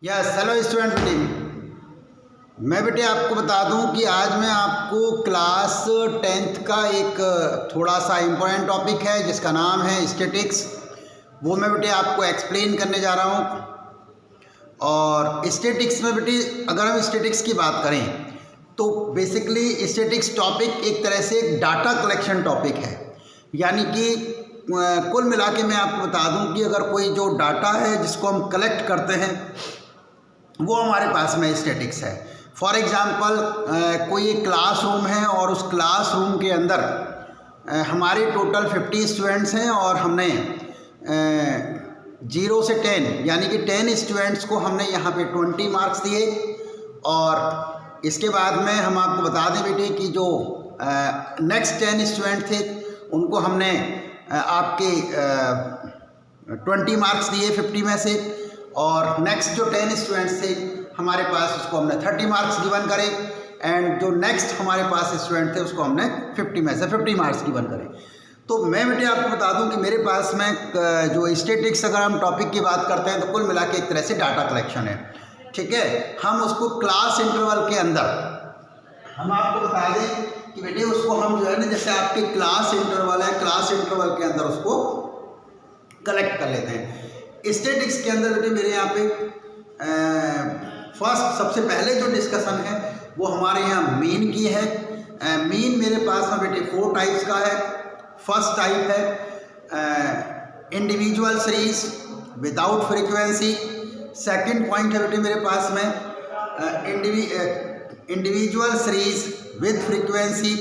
Yes hello student team. मैं बेटे आपको बता दूं कि आज मैं आपको क्लास 10th का एक थोड़ा सा इम्पोर्टेंट टॉपिक है जिसका नाम है स्टैटिक्स। वो मैं बेटे आपको एक्सप्लेन करने जा रहा हूं। और स्टैटिक्स में बेटे अगर हम स्टैटिक्स की बात करें तो बेसिकली स्टैटिक्स टॉपिक एक तरह से एक डाटा कलेक्शन टॉपिक है। यानी कि कुल मिला के मैं आपको बता दूं कि अगर कोई जो डाटा है जिसको हम कलेक्ट करते हैं वो हमारे पास में स्टैटिक्स है। फॉर एग्ज़ाम्पल कोई एक क्लासरूम है और उस क्लासरूम के अंदर हमारे टोटल 50 स्टूडेंट्स हैं और हमने 0 से 10 यानी कि 10 स्टूडेंट्स को हमने यहाँ पे 20 मार्क्स दिए। और इसके बाद में हम आपको बता दें बेटे कि जो नेक्स्ट 10 स्टूडेंट थे उनको हमने आपके 20 मार्क्स दिए 50 में से। और नेक्स्ट जो 10 स्टूडेंट्स थे हमारे पास उसको हमने 30 मार्क्स गिवन करे। एंड जो नेक्स्ट हमारे पास स्टूडेंट थे उसको हमने 50 में से 50 मार्क्स गिवन करे। तो मैं बेटे आपको बता दूं कि मेरे पास में जो स्टैटिक्स अगर हम टॉपिक की बात करते हैं तो कुल मिला के एक तरह से डाटा कलेक्शन है। ठीक है, हम उसको क्लास इंटरवल के अंदर हम आपको बता दें कि बेटे उसको हम जो है ना जैसे आपके क्लास इंटरवल है, क्लास इंटरवल के अंदर उसको कलेक्ट कर लेते हैं। स्टैटिक्स के अंदर बेटे मेरे यहाँ पे फर्स्ट सबसे पहले जो डिस्कशन है वो हमारे यहाँ मीन की है। मीन मेरे पास में बेटे 4 टाइप्स का है। फर्स्ट टाइप है individual series without frequency. Second point है बेटे मेरे पास में इंडिविजुअल सीरीज विद फ्रीक्वेंसी।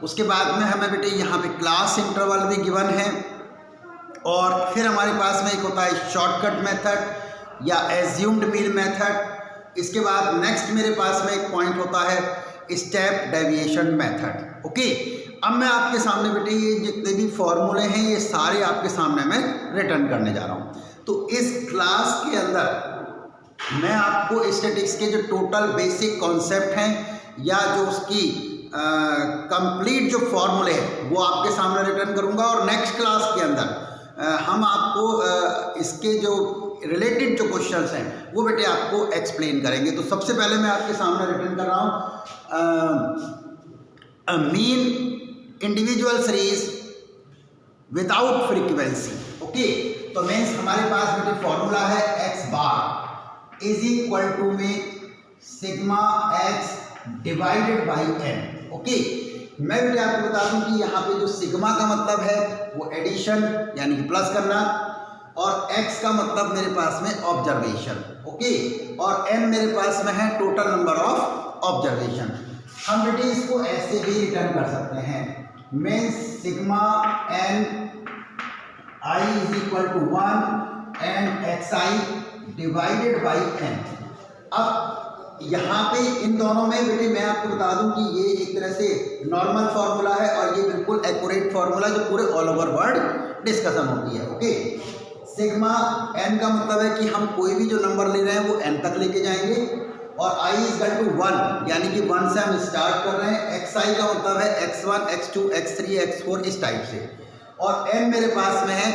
उसके बाद में हमें बेटे यहाँ पे क्लास इंटरवल भी गिवन है। और फिर हमारे पास में एक होता है शॉर्टकट मेथड या एज्यूम्ड मीन मेथड। इसके बाद नेक्स्ट मेरे पास में एक पॉइंट होता है स्टेप डेविएशन मेथड। ओके, अब मैं आपके सामने बेटे ये जितने भी फॉर्मूले हैं ये सारे आपके सामने मैं रिटर्न करने जा रहा हूँ। तो इस क्लास के अंदर मैं आपको स्टैटिक्स के जो टोटल बेसिक कॉन्सेप्ट हैं या जो उसकी कंप्लीट जो फॉर्मूले हैं वो आपके सामने रिटर्न करूँगा। और नेक्स्ट क्लास के अंदर हम आपको इसके जो रिलेटेड जो क्वेश्चंस हैं वो बेटे आपको एक्सप्लेन करेंगे। तो सबसे पहले मैं आपके सामने रिटर्न कर रहा हूँ mean individual series without frequency. Okay, तो मीन्स हमारे पास बेटे फॉर्मूला है x bar is equal to में sigma x divided by n। Okay, मैं बेटे आपको बता दूं कि यहाँ पे जो सिग्मा का मतलब है वो एडिशन यानी कि प्लस करना और x का मतलब मेरे पास में ऑब्जर्वेशन। ओके, और n मेरे पास में है टोटल नंबर ऑफ ऑब्जर्वेशन। हम बेटे इसको ऐसे भी रिटर्न कर सकते हैं means sigma n i is equal to 1 and xi divided by n। अब यहाँ पे इन दोनों में बेटे मैं आपको बता दूं कि ये एक तरह से नॉर्मल फार्मूला है और ये बिल्कुल एक्यूरेट फार्मूला जो पूरे ऑल ओवर वर्ल्ड डिस्कशन होती है। ओके, सिग्मा n का मतलब है कि हम कोई भी जो नंबर ले रहे हैं वो n तक लेके जाएंगे और i इज इक्वल टू 1 यानी कि 1 से हम स्टार्ट कर रहे हैं। xi का मतलब है x1 x2 x3 x4 इस टाइप से। और n मेरे पास में है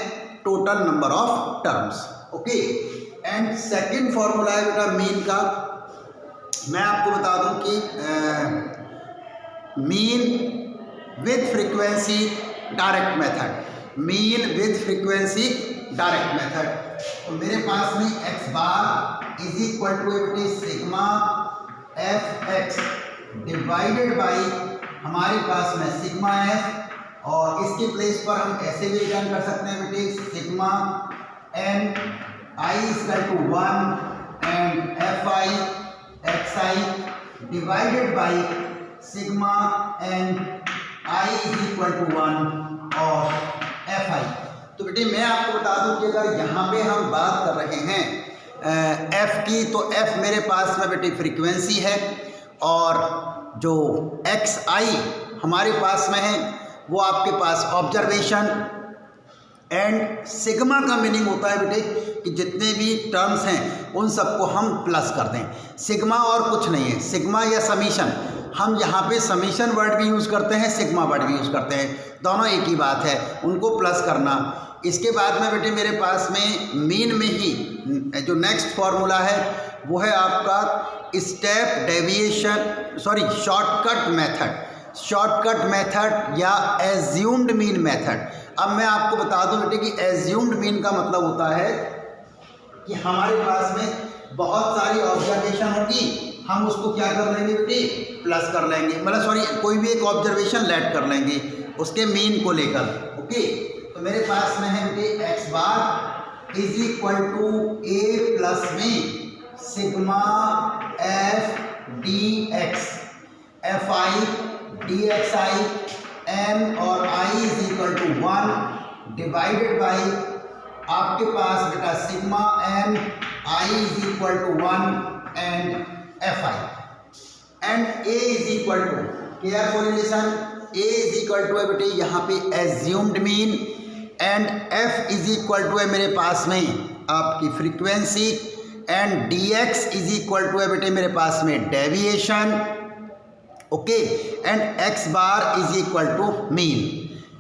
total number of terms. Okay, and second formula है बेटा मीन का। मैं आपको बता दूं कि mean with frequency direct method, mean with frequency direct method. तो मेरे पास में x bar is equal to sigma f(x) divided by हमारे पास में सिग्मा f। और इसके प्लेस पर हम ऐसे भी रिटर्न कर सकते हैं बेटे sigma n i is equal to 1 and fi xi divided by sigma n i is equal to 1 और fi। तो बेटे मैं आपको बता दूं कि अगर यहाँ पे हम बात कर रहे हैं f की तो f मेरे पास में बेटे फ्रीक्वेंसी है और जो xi हमारे पास में है वो आपके पास ऑब्जर्वेशन। एंड सिग्मा का मीनिंग होता है बेटे कि जितने भी टर्म्स हैं उन सबको हम प्लस कर दें। सिग्मा और कुछ नहीं है, सिग्मा या समीशन हम यहाँ पे समीशन वर्ड भी यूज़ करते हैं, सिग्मा वर्ड भी यूज़ करते हैं, दोनों एक ही बात है, उनको प्लस करना। इसके बाद में बेटे मेरे पास में मीन में ही जो नेक्स्ट फॉर्मूला है वो है आपका स्टेप डेविएशन शॉर्टकट मेथड या एज्यूम्ड मीन मेथड। अब मैं आपको बता दूं बेटे कि एज्यूम्ड मीन का मतलब होता है कि हमारे पास में बहुत सारी ऑब्जर्वेशन होगी, हम उसको क्या कर लेंगे बेटे, प्लस कर लेंगे, मतलब कोई भी एक ऑब्जर्वेशन लेट कर लेंगे उसके मीन को लेकर। ओके, तो मेरे पास में है बेटे X bar is equal to A plus में sigma F D X, F I D X I M और I is equal to 1 divided by आपके पास बेटा sigma M I is equal to 1 and F I and A is equal to, careful listen, A is equal to है बेटे यहाँ पे assumed mean and F is equal to है मेरे पास में आपकी frequency and d x is equal to है बेटे मेरे पास में deviation. Okay, and x bar is equal to mean.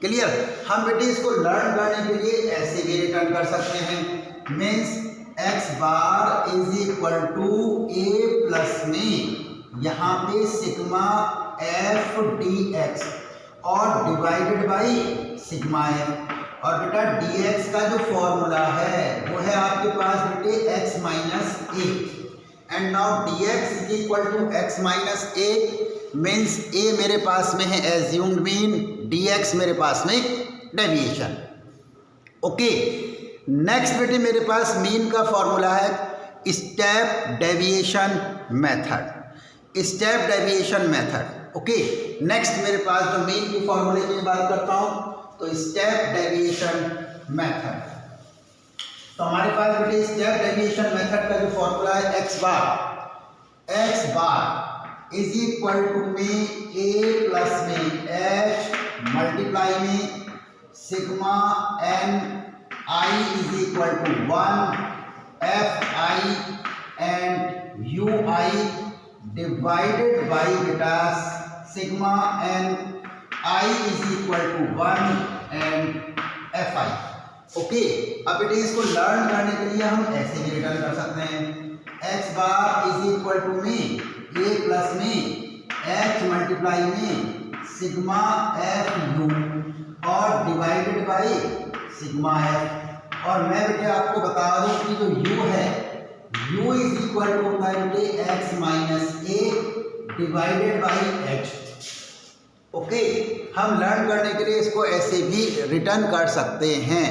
Clear? हम बेटे इसको लर्न करने के लिए ऐसे भी रिटर्न कर सकते हैं, means x bar is equal to A plus में यहाँ पे सिग्मा एफ डी एक्स और डिवाइडेड बाई सिग्मा एफ, और बेटा डी एक्स का जो फॉर्मूला है वो है आपके पास बेटे X minus A, and now D x is equal to x minus A means A मेरे पास में है एज्यूम्ड मीन, डी एक्स मेरे पास में डेविएशन। ओके, नेक्स्ट बेटे मेरे पास मीन का फॉर्मूला है step deviation method, step deviation method. Okay, next मेरे पास जो मीन की फॉर्मूले की बात करता हूँ तो स्टेप डेविएशन मेथड। तो हमारे पास बेटे स्टेप डेविएशन मेथड का जो फॉर्मूला है X bar is equal to में ए प्लस में एच मल्टीप्लाई में sigma N I is equal to 1 F I and U I divided by बेटा sigma N I is equal to 1 and F I. Okay, अब बेटे इसको learn करने के लिए हम ऐसे भी रिटर्न कर सकते हैं, x bar is equal to में ए प्लस में एच मल्टीप्लाई में सिग्मा एफ यू और डिवाइडेड बाई सिग्मा एफ। और मैं बेटे आपको बता दूं कि जो u है u इज इक्वल टू होता है बेटे X minus a divided by H. Okay, हम लर्न करने के लिए इसको ऐसे भी रिटर्न कर सकते हैं।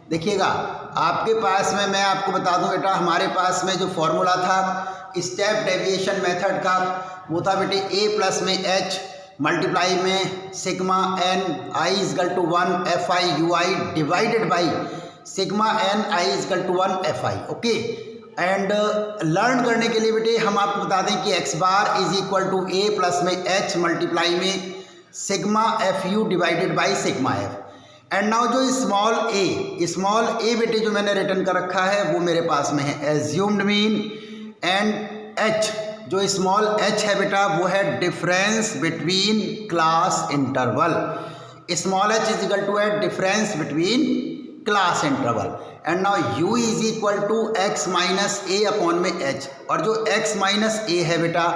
देखिएगा आपके पास में, मैं आपको बता दूं बेटा हमारे पास में जो फॉर्मूला था स्टेप डेविएशन मेथड का वो था बेटे ए प्लस में एच मल्टीप्लाई में sigma N i is equal to 1 F i u I divided by sigma N i is equal to 1 F I. Okay, and learn करने के लिए बेटे हम आपको बता दें कि x bar is equal to A plus में एच मल्टीप्लाई में sigma f u divided by sigma f. And now जो स्मॉल ए बेटे जो मैंने रिटर्न कर रखा है वो मेरे पास में है एज्यूम्ड मीन, एंड एच जो स्मॉल एच है बेटा वो है difference between class interval. Small H is equal to है difference between class interval. And now you is equal to x minus A upon में एच, और जो एक्स माइनस ए है बेटा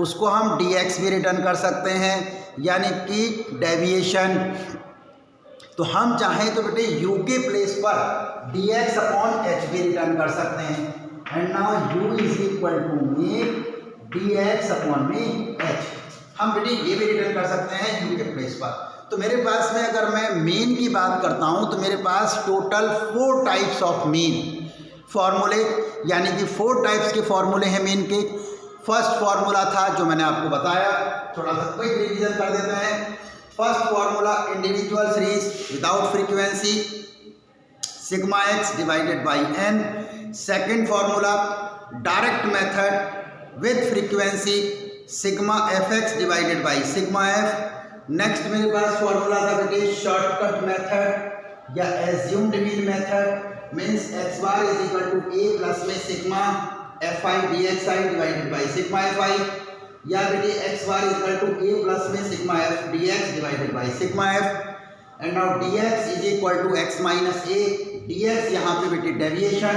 उसको हम डी एक्स भी रिटर्न कर सकते हैं, यानी कि डेविएशन। तो हम चाहें तो बेटे u के प्लेस पर dx अपॉन एच भी रिटर्न कर सकते हैं, and now u is equal to में dx अपॉन में h। हम बेटे ये भी रिटर्न कर सकते हैं u के प्लेस पर। तो मेरे पास में अगर मैं मीन की बात करता हूँ तो मेरे पास टोटल 4 टाइप्स ऑफ मीन फॉर्मूले, यानी कि 4 टाइप्स के फॉर्मूले हैं मीन के। फर्स्ट फॉर्मूला था जो मैंने आपको बताया, थोड़ा सा क्विक रिवीजन कर देते हैं। First formula individual series without frequency sigma X divided by N. Second formula direct method with frequency sigma F X divided by sigma F. Next मेरे पास फॉर्मूला था बेटे शॉर्टकट मेथड या assumed mean method, means x bar is equal to A plus में sigma F I D X I divided by sigma F I. या बेटे X bar equal to A plus में sigma F D x divided by sigma f and now D x is equal to x minus a d x यहाँ पे बेटे deviation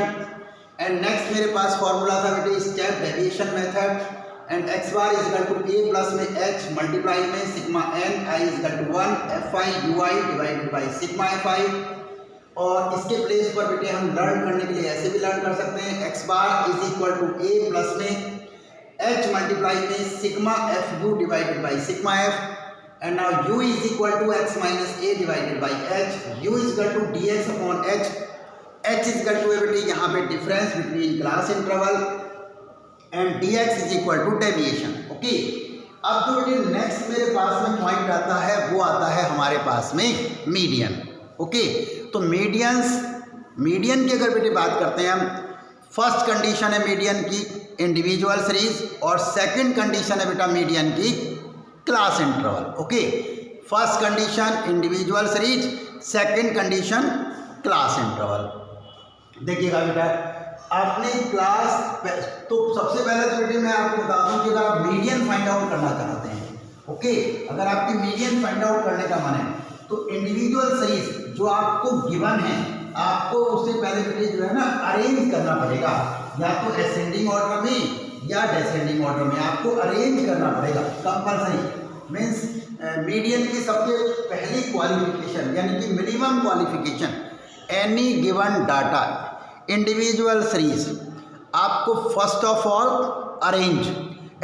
and next मेरे पास formula था बेटे step deviation method and x bar is equal to A plus में H multiply में sigma N I is equal to 1 F i u I divided by sigma F i. और इसके place पर बेटे हम लर्न करने के लिए ऐसे भी लर्न कर सकते हैं x bar is equal to A plus में एच मल्टीप्लाई में sigma f u divided by sigma f and now you is equal to x minus a divided by h u is equal to d x upon h h is equal to बेटे यहाँ पे difference between class interval and d x is equal to deviation. Okay, अब जो बेटे next मेरे पास में point आता है वो आता है हमारे पास में मीडियन। ओके, तो मीडियन की अगर बेटे बात करते हैं हम, फर्स्ट कंडीशन है मीडियन की इंडिविजुअल सीरीज और सेकंड कंडीशन है बेटा मीडियन की class interval. Okay, first condition individual series, second condition class interval. देखिएगा बेटा आपने क्लास तो सबसे पहले तो बेटे मैं आपको बता दूं कि अगर आप मीडियन फाइंड आउट करना चाहते हैं, ओके, अगर आपकी मीडियन फाइंड आउट करने का मन है तो इंडिविजुअल सीरीज जो आपको गिवन है आपको उससे पहले बेटे जो है ना अरेंज करना पड़ेगा, या तो असेंडिंग ऑर्डर में या डिसेंडिंग ऑर्डर में आपको अरेंज करना पड़ेगा कंपल्सरी। मीन्स मीडियन की सबसे पहली क्वालिफिकेशन यानी कि minimum qualification any given data individual series आपको first of all arrange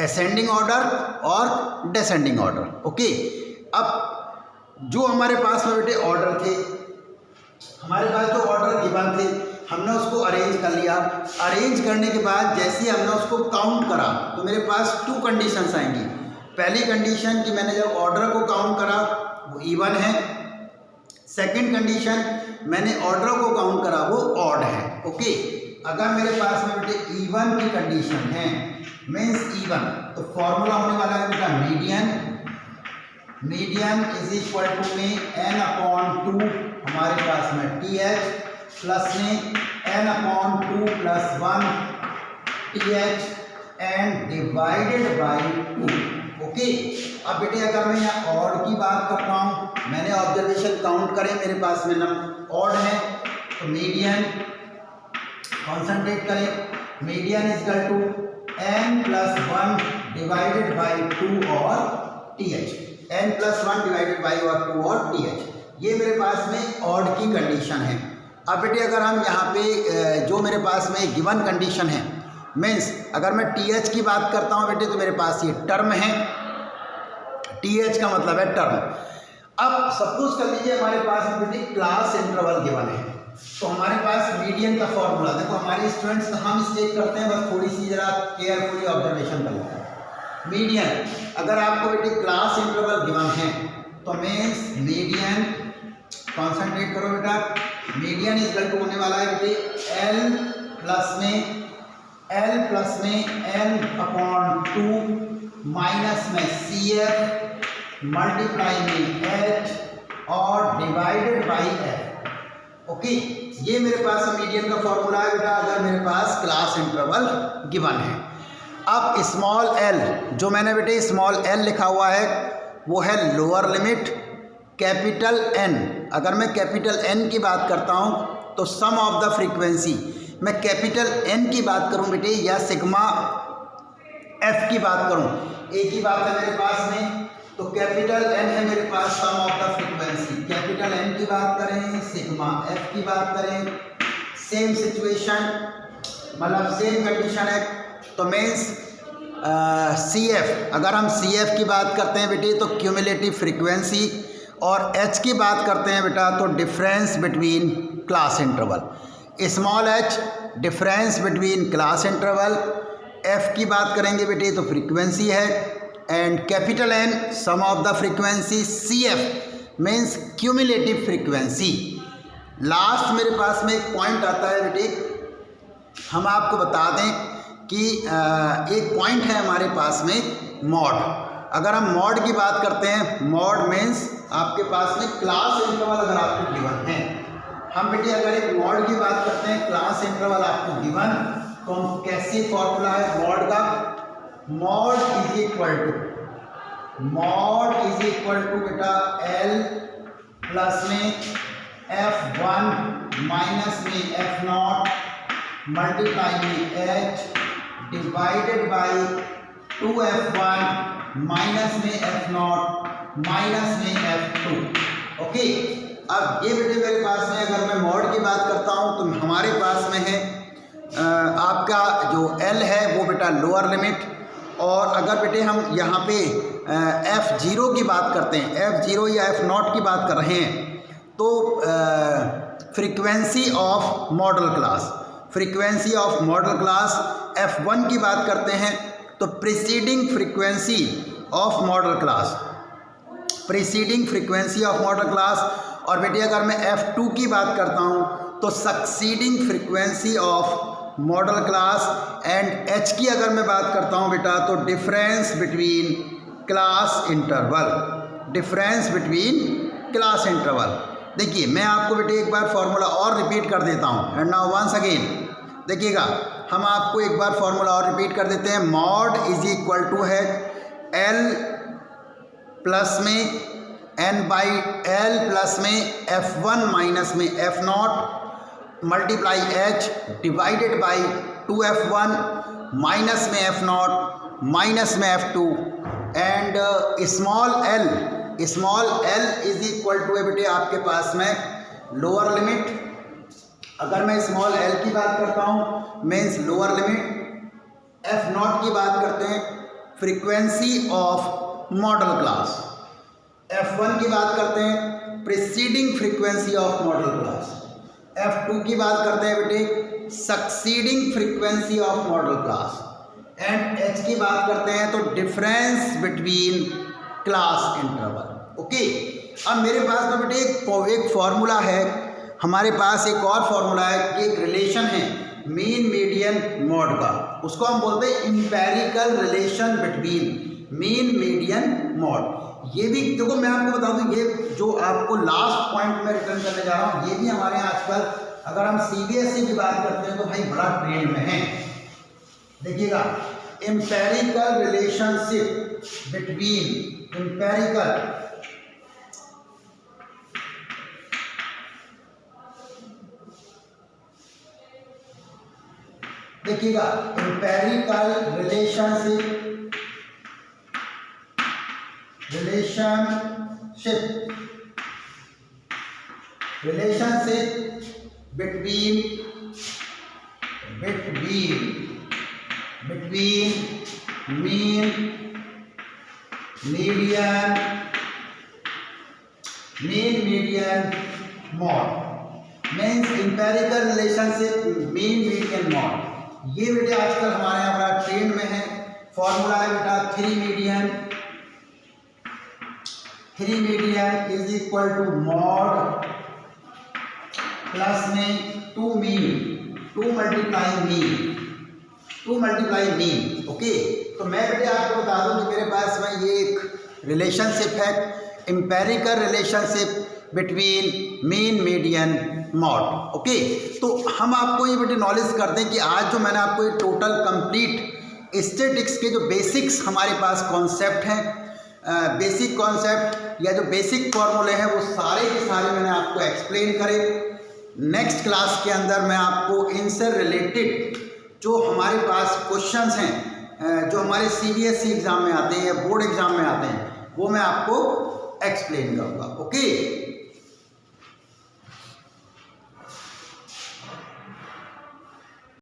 ascending order और डिसेंडिंग ऑर्डर। ओके, अब जो हमारे पास में बेटे ऑर्डर थे, हमारे पास जो ऑर्डर गिवन थे हमने उसको अरेंज कर लिया। अरेंज करने के बाद जैसे ही हमने उसको काउंट करा तो मेरे पास टू कंडीशंस आएंगी। पहली कंडीशन कि मैंने जब ऑर्डर को काउंट करा वो इवन है, सेकंड कंडीशन मैंने ऑर्डर को काउंट करा वो ऑड है। ओके, अगर मेरे पास में बेटे इवन की कंडीशन है मीन्स इवन, तो फॉर्मूला होने वाला है बेटा मीडियन इज इक्वल टू में n अपॉन 2 हमारे पास में टी एच प्लस में n upon 2 plus 1 T H and divided by 2। Okay, अब बेटे अगर मैं यहाँ ऑड की बात करता हूँ, मैंने ऑब्जर्वेशन काउंट करे मेरे पास में नंबर ऑड है तो मीडियन कॉन्सेंट्रेट करें median is equal to n plus 1 divided by 2 और t h, n plus 1 divided by और 2 और टी एच, ये मेरे पास में ऑड की कंडीशन है। अब बेटे अगर हम यहाँ पे जो मेरे पास में गिवन कंडीशन है मीन्स अगर मैं टी एच की बात करता हूँ बेटे तो मेरे पास ये टर्म है, टी एच का मतलब है टर्म। अब सपोज कर लीजिए हमारे पास में बेटे क्लास इंटरवल गिवन है तो हमारे पास मीडियन का फॉर्मूला, देखो हमारे स्टूडेंट्स कहाँ मिस्टेक करते हैं बस थोड़ी सी जरा केयरफुली ऑब्जर्वेशन कर लेते हैं। मीडियन अगर आपको बेटे क्लास इंटरवल गिवन है तो मीन्स मीडियन कॉन्सेंट्रेट करो बेटा, मीडियन इज इक्वल टू होने वाला है बेटे एल प्लस में एन अपॉन 2 माइनस में सी एफ मल्टीप्लाई में एच और डिवाइडेड बाई एफ। ओके, ये मेरे पास मीडियन का फॉर्मूला है बेटा अगर मेरे पास क्लास इंटरवल गिवन है। अब स्मॉल एल जो मैंने बेटे स्मॉल एल लिखा हुआ है वो है लोअर लिमिट, कैपिटल एन अगर मैं कैपिटल एन की बात करता हूँ तो सम ऑफ द फ्रीक्वेंसी, मैं कैपिटल एन की बात करूँ बेटे या सिग्मा एफ की बात करूँ, एक ही बात है मेरे पास में, तो कैपिटल एन है मेरे पास sum of the frequency, capital N की बात करें सिग्मा एफ की बात करें, सेम सिचुएशन मतलब सेम कंडीशन है तो मीन्स सी एफ, अगर हम सी एफ की बात करते हैं बेटे तो क्यूमुलेटिव फ्रीक्वेंसी, और एच की बात करते हैं बेटा तो difference between class interval, small h difference between class interval, f की बात करेंगे बेटे तो फ्रीक्वेंसी है and capital n sum of the frequency, c f means cumulative frequency. Last मेरे पास में एक पॉइंट आता है बेटे, हम आपको बता दें कि एक पॉइंट है हमारे पास में मॉड, अगर हम मॉड की बात करते हैं मॉड मीन्स आपके पास में क्लास इंटरवल अगर आपको गिवन है, हम बेटे अगर एक मॉड की बात करते हैं क्लास इंटरवल आपको गिवन तो कैसे फॉर्मूला है मॉड का, mode is equal equal to mode is equal to बेटा L प्लस में F1 माइनस में F0 मल्टीप्लाई में H divided by 2F1 minus में F0 माइनस में F2। ओके, अब ये बेटे मेरे पास में अगर मैं मॉड की बात करता हूँ तो हमारे पास में है आपका जो L है वो बेटा लोअर लिमिट, और अगर बेटे हम यहाँ पे F0 की बात करते हैं, F0 या F0 की बात कर रहे हैं, तो frequency of model class, frequency of model class F1 की बात करते हैं तो preceding frequency of model class, preceding frequency of model class, और बेटे अगर मैं F2 की बात करता हूँ तो succeeding frequency of model class, and H की अगर मैं बात करता हूँ बेटा तो difference between class interval, difference between class interval. देखिए मैं आपको बेटे एक बार फॉर्मूला और रिपीट कर देता हूँ, एंड नाउ वंस अगेन देखिएगा, हम आपको एक बार फॉर्मूला और रिपीट कर देते हैं। मॉड इज इक्वल टू है L प्लस में N बाई L प्लस में F1 माइनस में F0 multiply H divided by 2F1 minus में F0 माइनस में F2, and small l is equal to है बेटे आपके पास में लोअर लिमिट। अगर मैं स्मॉल l की बात करता हूँ मीन्स लोअर लिमिट, F0 की बात करते हैं frequency of model class, F1 की बात करते हैं preceding frequency of model class, F2 की बात करते हैं बेटे succeeding frequency of model class, and H की बात करते हैं तो difference between class interval. Okay, अब मेरे पास तो बेटे एक फॉर्मूला है, हमारे पास एक और फॉर्मूला है कि एक रिलेशन है मीन मीडियन मॉड का, उसको हम बोलते हैं empirical relation between mean median mode. ये भी देखो मैं आपको बता दूं, ये जो आपको लास्ट पॉइंट में रिटर्न करने जा रहा हूँ, ये भी हमारे यहाँ आजकल अगर हम CBSE की बात करते हैं तो भाई बड़ा ट्रेंड में है। देखिएगा इंपेरिकल रिलेशनशिप बिटवीन देखिएगा empirical relationship between mean median mode, means empirical relationship mean median mode. ये बेटे आजकल हमारे यहाँ बड़ा ट्रेंड में है। फॉर्मूला है बेटा 3 median is equal to mode plus में 2 मीन, 2 मल्टीप्लाई मीन। ओके, तो मैं बेटे आपको बता दूं कि मेरे पास में ये एक रिलेशनशिप है, empirical relationship between mean median mode. Okay, तो हम आपको ये बेटे नॉलेज कर दें कि आज जो मैंने आपको ये टोटल कंप्लीट स्टैटिक्स के जो बेसिक्स हमारे पास कॉन्सेप्ट हैं, बेसिक कॉन्सेप्ट या जो बेसिक फॉर्मूले हैं वो सारे के सारे मैंने आपको एक्सप्लेन करे। नेक्स्ट क्लास के अंदर मैं आपको इनसे रिलेटेड जो हमारे पास क्वेश्चंस हैं जो हमारे CBSE एग्ज़ाम में आते हैं या बोर्ड एग्ज़ाम में आते हैं वो मैं आपको एक्सप्लेन करूँगा। ओके।